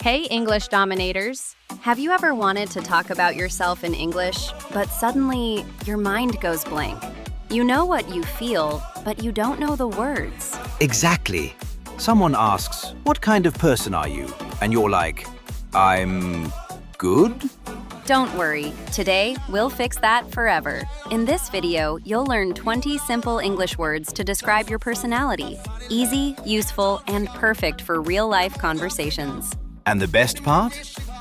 Hey, English Dominators! Have you ever wanted to talk about yourself in English, but suddenly your mind goes blank? You know what you feel, but you don't know the words. Exactly. Someone asks, "What kind of person are you?" And you're like, "I'm good?" Don't worry, today we'll fix that forever. In this video, you'll learn 20 simple English words to describe your personality. Easy, useful, and perfect for real-life conversations. And the best part?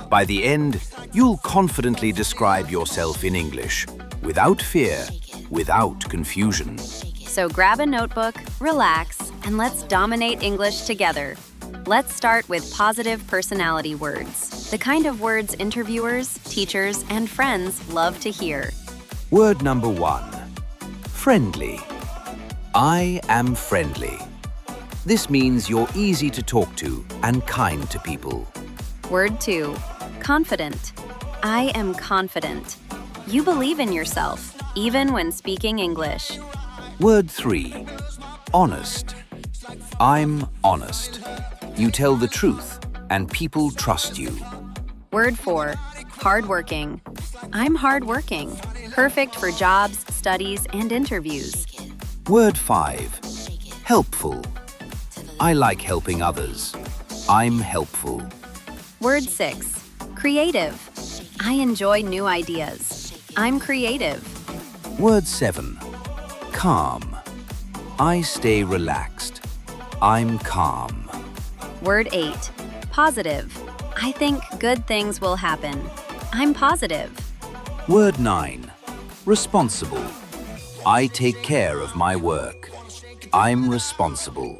By the end, you'll confidently describe yourself in English, without fear, without confusion. So grab a notebook, relax, and let's dominate English together. Let's start with positive personality words, the kind of words interviewers, teachers, and friends love to hear. Word number 1. Friendly. I am friendly. This means you're easy to talk to and kind to people. Word 2. Confident. I am confident. You believe in yourself, even when speaking English. Word 3. Honest. I'm honest. You tell the truth, and people trust you. Word 4. Hardworking. I'm hardworking. Perfect for jobs, studies, and interviews. Word 5. Helpful. I like helping others. I'm helpful. Word 6. Creative. I enjoy new ideas. I'm creative. Word 7. Calm. I stay relaxed. I'm calm. Word 8. Positive. I think good things will happen. I'm positive. Word 9. Responsible. I take care of my work. I'm responsible.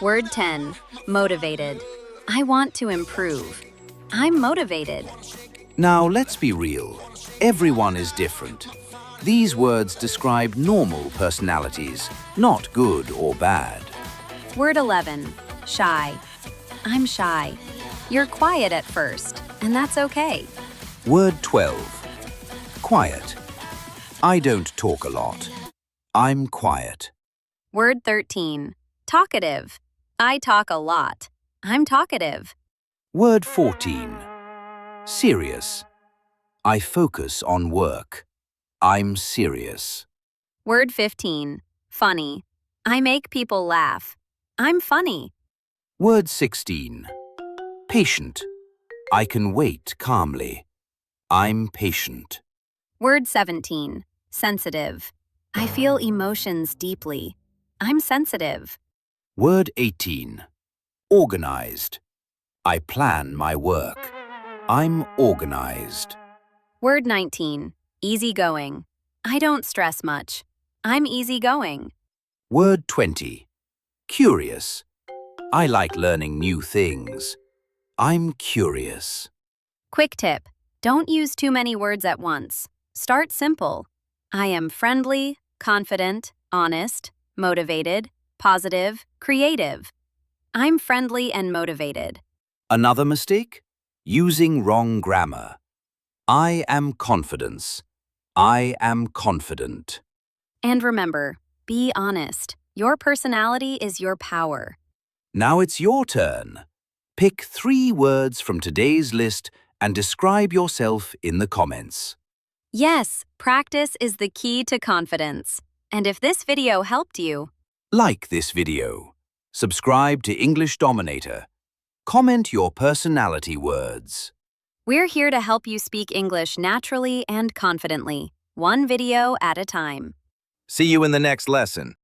Word 10. Motivated. I want to improve. I'm motivated. Now let's be real. Everyone is different. These words describe normal personalities, not good or bad. Word 11. Shy. I'm shy. You're quiet at first, and that's okay. Word 12. Quiet. I don't talk a lot. I'm quiet. Word 13. Talkative. I talk a lot. I'm talkative. Word 14. Serious. I focus on work. I'm serious. Word 15. Funny. I make people laugh. I'm funny. Word 16. Patient. I can wait calmly. I'm patient. Word 17. Sensitive. I feel emotions deeply. I'm sensitive. Word 18. Organized. I plan my work. I'm organized. Word 19. Easygoing. I don't stress much. I'm easygoing. Word 20. Curious. I like learning new things. I'm curious. Quick tip. Don't use too many words at once. Start simple. I am friendly, confident, honest, motivated, positive, creative. I'm friendly and motivated. Another mistake? Using wrong grammar. I am confidence. I am confident. And remember, be honest. Your personality is your power. Now it's your turn. Pick 3 words from today's list and describe yourself in the comments. Yes, practice is the key to confidence. And if this video helped you, Like this video. Subscribe to English Dominator. Comment your personality words. we're here to help you speak English naturally and confidently, one video at a time. See you in the next lesson.